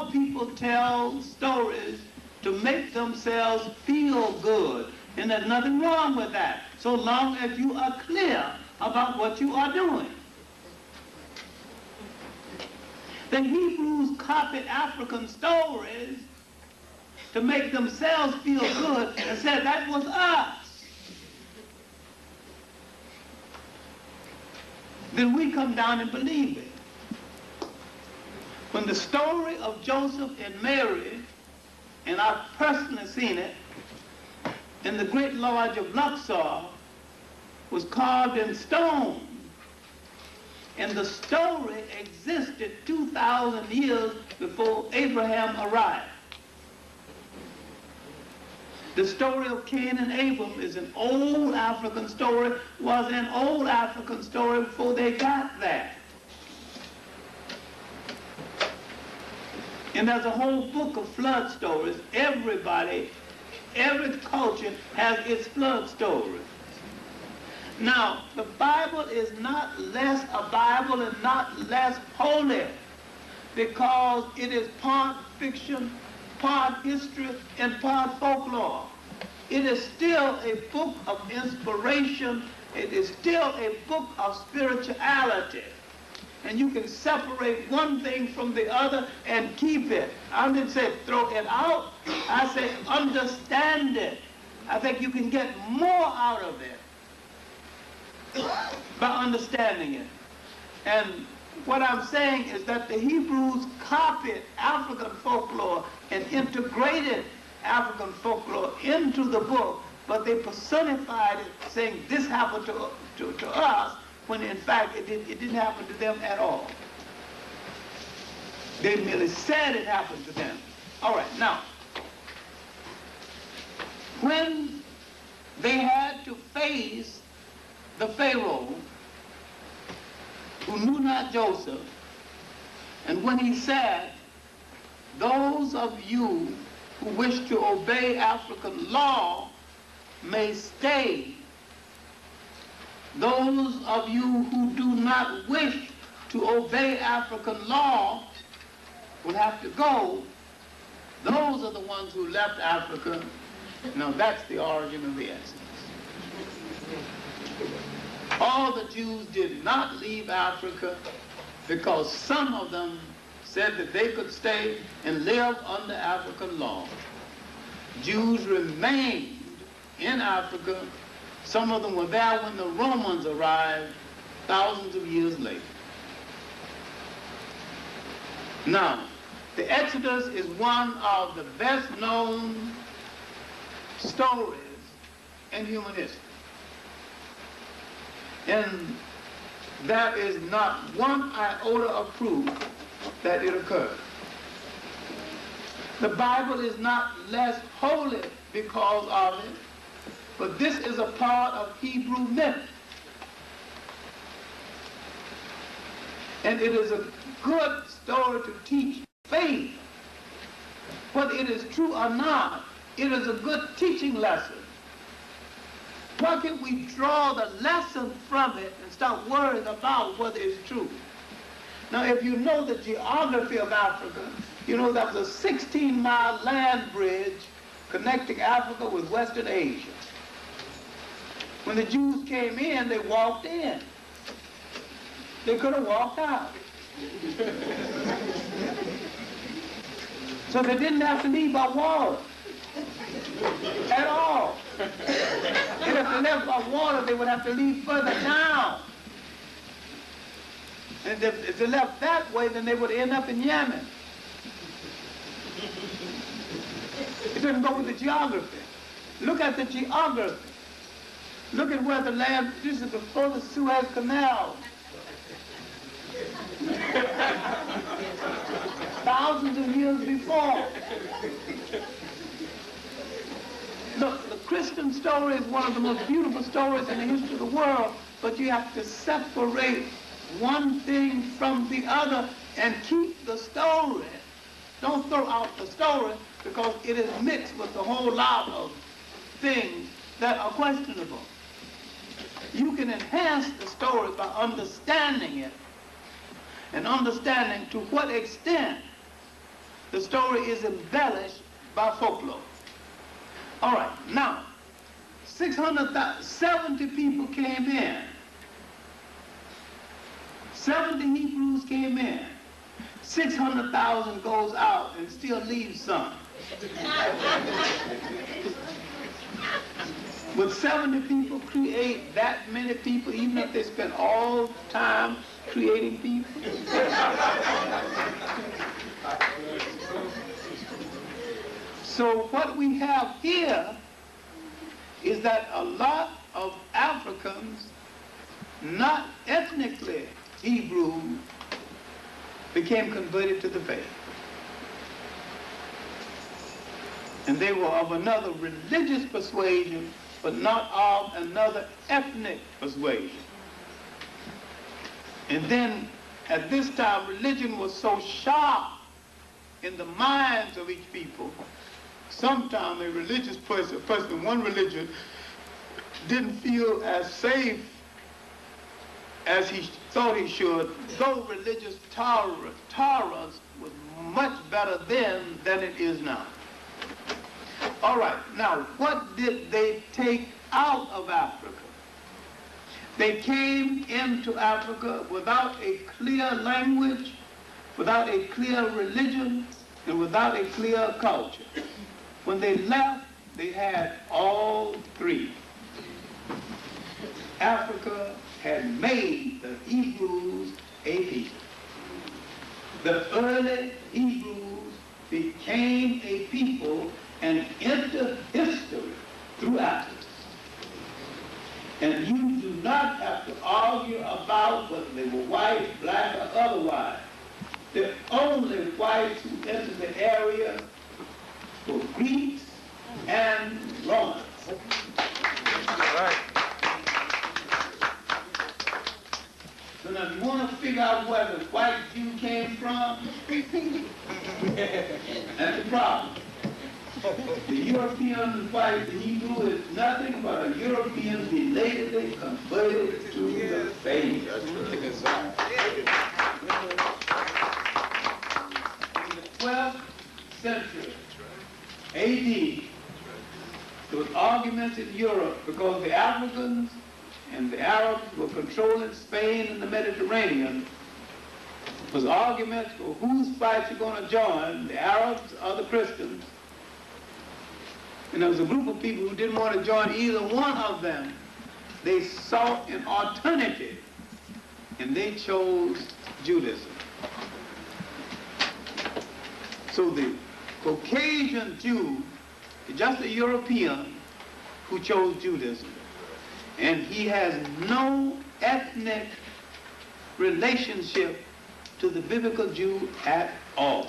All people tell stories to make themselves feel good. And there's nothing wrong with that, so long as you are clear about what you are doing. The Hebrews copied African stories to make themselves feel good and said that was us. Then we come down and believe it. When the story of Joseph and Mary, and I've personally seen it, in the Great Lodge of Luxor, was carved in stone. And the story existed 2,000 years before Abraham arrived. The story of Cain and Abel is an old African story, was an old African story before they got there. And there's a whole book of flood stories. Everybody, every culture has its flood story. Now, the Bible is not less a Bible and not less holy because it is part fiction, part history, and part folklore. It is still a book of inspiration. It is still a book of spirituality. And you can separate one thing from the other and keep it. I didn't say throw it out. I say understand it. I think you can get more out of it by understanding it. And what I'm saying is that the Hebrews copied African folklore and integrated African folklore into the book, but they personified it, saying this happened to us, when in fact it didn't happen to them at all. They merely said it happened to them. All right, now, when they had to face the Pharaoh, who knew not Joseph, and when he said, those of you who wish to obey African law may stay. Those of you who do not wish to obey African law will have to go. Those are the ones who left Africa. Now that's the origin of the essence. All the Jews did not leave Africa because some of them said that they could stay and live under African law. Jews remained in Africa. Some of them were there when the Romans arrived thousands of years later. Now, the Exodus is one of the best known stories in human history. And there is not one iota of proof that it occurred. The Bible is not less holy because of it, but this is a part of Hebrew myth. And it is a good story to teach faith. Whether it is true or not, it is a good teaching lesson. Why can't we draw the lesson from it and stop worrying about whether it's true? Now, if you know the geography of Africa, you know that was a 16-mile land bridge connecting Africa with Western Asia. When the Jews came in, they walked in. They could have walked out. So they didn't have to leave by water at all. And if they left by water, they would have to leave further down. And if they left that way, then they would end up in Yemen. It doesn't go with the geography. Look at the geography. Look at where the land, this is before the Suez Canal. Thousands of years before. Look, the Christian story is one of the most beautiful stories in the history of the world, but you have to separate one thing from the other and keep the story. Don't throw out the story because it is mixed with a whole lot of things that are questionable. You can enhance the story by understanding it and understanding to what extent the story is embellished by folklore. All right, now, 70 people came in. 70 Hebrews came in. 600,000 goes out and still leaves some. Would 70 people create that many people, even if they spent all time creating people? So what we have here is that a lot of Africans, not ethnically Hebrew, became converted to the faith. And they were of another religious persuasion, but not of another ethnic persuasion. And then, at this time, religion was so sharp in the minds of each people. Sometimes a religious person in one religion didn't feel as safe as he thought he should, though religious tolerance was much better then than it is now. All right, now what did they take out of Africa? They came into Africa without a clear language, without a clear religion, and without a clear culture. When they left, they had all three. Africa had made the Hebrews a people. The early Hebrews became a people and entered history through Africa. And you do not have to argue about whether they were white, black, or otherwise. The only whites who entered the area were Greeks and Romans. Right. So now if you want to figure out where the white Jew came from, that's the problem. The European white Hebrew is nothing but a European belatedly converted to the faith. In the 12th century AD, there was arguments in Europe because the Africans and the Arabs were controlling Spain and the Mediterranean. There was arguments for whose fight you're going to join, the Arabs or the Christians. And there was a group of people who didn't want to join either one of them. They sought an alternative, and they chose Judaism. So the Caucasian Jew is just a European who chose Judaism. And he has no ethnic relationship to the biblical Jew at all.